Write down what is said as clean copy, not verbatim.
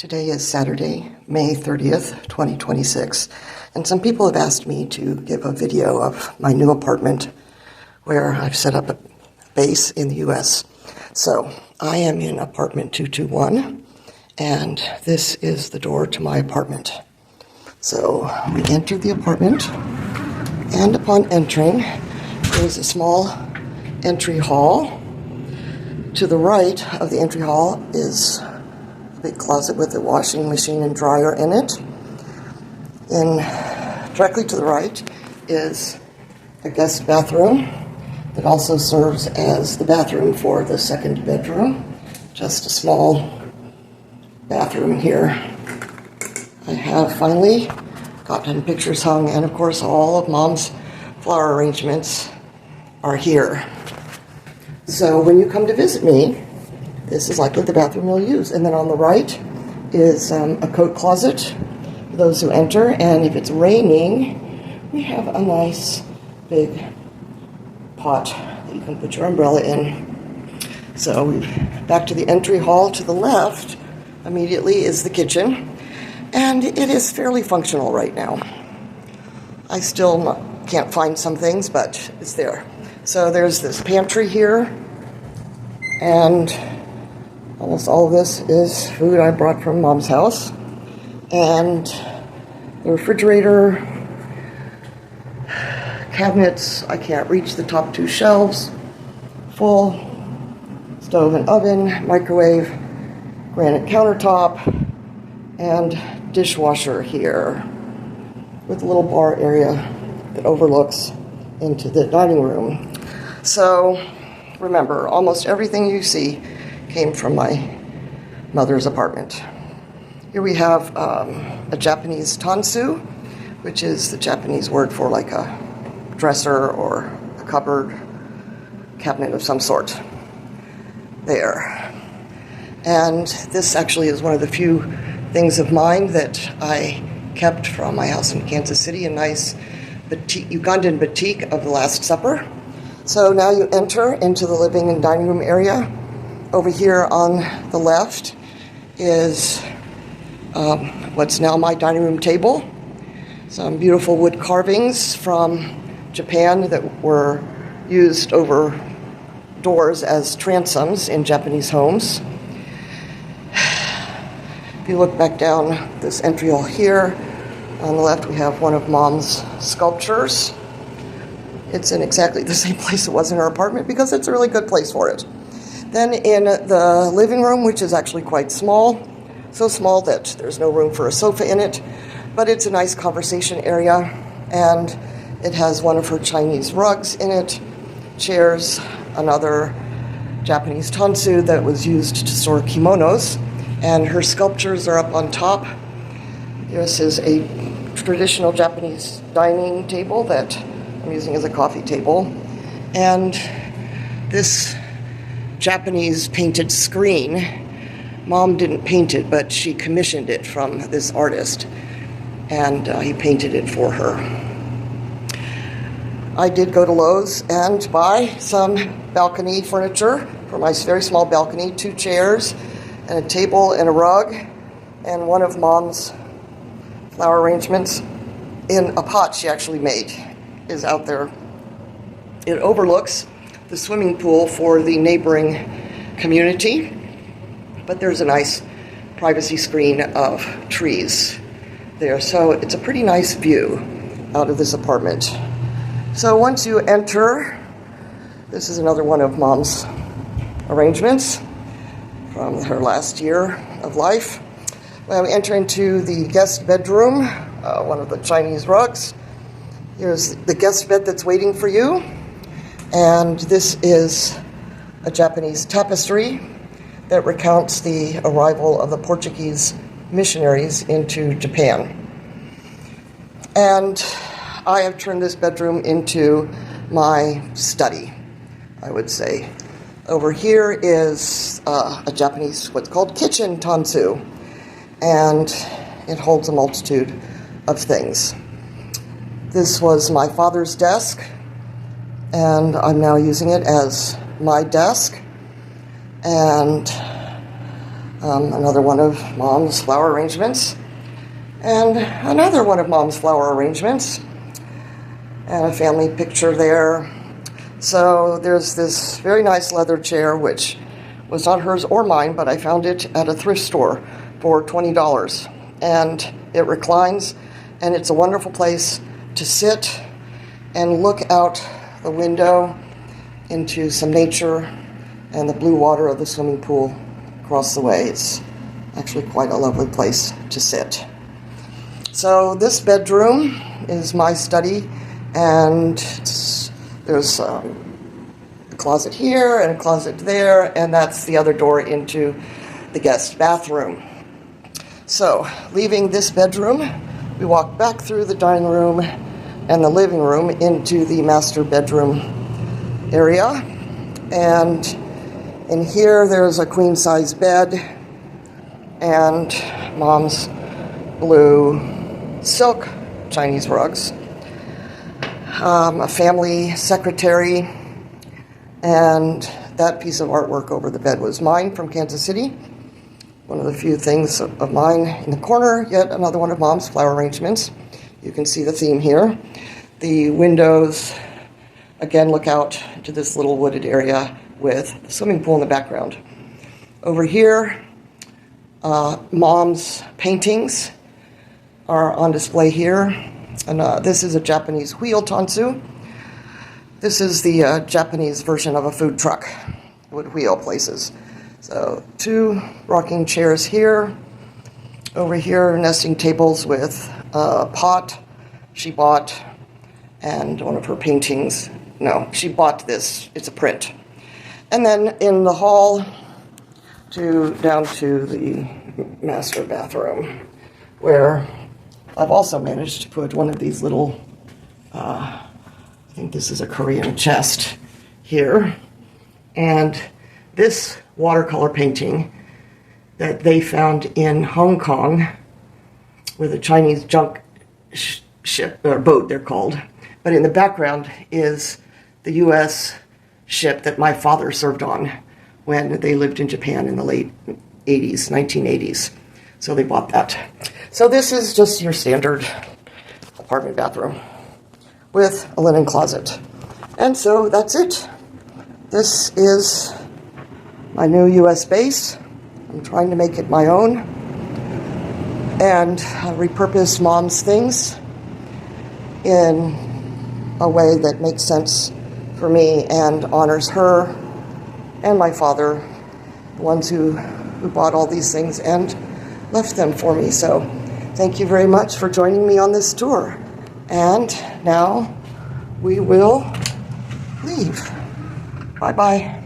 Today is Saturday, May 30th, 2026, and some people have asked me to give a video of my new apartment where I've set up a base in the U.S. So I am in apartment 221, and this is the door to my apartment. So we enter the apartment, and upon entering, there's a small entry hall. To the right of the entry hall is big closet with a washing machine and dryer in it. Directly to the right is a guest bathroom that also serves as the bathroom for the second bedroom. Just a small bathroom here. I have finally gotten pictures hung, and of course all of Mom's flower arrangements are here. So when you come to visit me, this is likely the bathroom you'll use. And then on the right is a coat closet for those who enter. And if it's raining, we have a nice big pot that you can put your umbrella in. So back to the entry hall to the left immediately is the kitchen. And it is fairly functional right now. I still can't find some things, but it's there. So there's this pantry here. And almost all of this is food I brought from Mom's house. And the refrigerator, cabinets, I can't reach the top two shelves, full, stove and oven, microwave, granite countertop, and dishwasher here with a little bar area that overlooks into the dining room. So remember, almost everything you see came from my mother's apartment. Here we have a Japanese tansu, which is the Japanese word for like a dresser or a cupboard, cabinet of some sort. There. And this actually is one of the few things of mine that I kept from my house in Kansas City, a nice Ugandan batik of the Last Supper. So now you enter into the living and dining room area. Over here on the left is what's now my dining room table. Some beautiful wood carvings from Japan that were used over doors as transoms in Japanese homes. If you look back down this entry hall here, on the left we have one of Mom's sculptures. It's in exactly the same place it was in her apartment because it's a really good place for it. Then in the living room, which is actually quite small, so small that there's no room for a sofa in it, but it's a nice conversation area, and it has one of her Chinese rugs in it, chairs, another Japanese tansu that was used to store kimonos, and her sculptures are up on top. This is a traditional Japanese dining table that I'm using as a coffee table, and this Japanese painted screen, Mom didn't paint it, but she commissioned it from this artist, and he painted it for her. I did go to Lowe's and buy some balcony furniture for my very small balcony, 2 chairs and a table and a rug, and one of Mom's flower arrangements in a pot she actually made is out there. It overlooks the swimming pool for the neighboring community, but there's a nice privacy screen of trees there. So it's a pretty nice view out of this apartment. So once you enter, this is another one of Mom's arrangements from her last year of life. When we enter into the guest bedroom, one of the Chinese rugs. Here's the guest bed that's waiting for you. And this is a Japanese tapestry that recounts the arrival of the Portuguese missionaries into Japan. And I have turned this bedroom into my study, I would say. Over here is a Japanese, what's called kitchen tansu, and it holds a multitude of things. This was my father's desk, and I'm now using it as my desk. And Another one of Mom's flower arrangements. And another one of Mom's flower arrangements. And a family picture there. So there's this very nice leather chair, which was not hers or mine, but I found it at a thrift store for $20. And it reclines, and it's a wonderful place to sit and look out the window into some nature and the blue water of the swimming pool across the way. It's actually quite a lovely place to sit. So this bedroom is my study, and there's a closet here and a closet there, and that's the other door into the guest bathroom. So, leaving this bedroom, we walk back through the dining room and the living room into the master bedroom area. And in here, there's a queen-size bed and Mom's blue silk Chinese rugs. A family secretary, and that piece of artwork over the bed was mine from Kansas City. One of the few things of mine in the corner, yet another one of Mom's flower arrangements. You can see the theme here. The windows, again, look out to this little wooded area with the swimming pool in the background. Over here, Mom's paintings are on display here. And this is a Japanese wheel tansu. This is the Japanese version of a food truck with wheel places. So 2 rocking chairs here. Over here, nesting tables with a pot she bought, and one of her paintings. No, she bought this. It's a print. And then in the hall, down to the master bathroom, where I've also managed to put one of these little, I think this is a Korean chest here. And this watercolor painting that they found in Hong Kong with a Chinese junk ship, or boat they're called. But in the background is the U.S. ship that my father served on when they lived in Japan in the late 80s, 1980s. So they bought that. So this is just your standard apartment bathroom with a linen closet. And so that's it. This is my new U.S. base. I'm trying to make it my own and repurpose Mom's things in a way that makes sense for me and honors her and my father, the ones who bought all these things and left them for me. So thank you very much for joining me on this tour. And now we will leave. Bye-bye.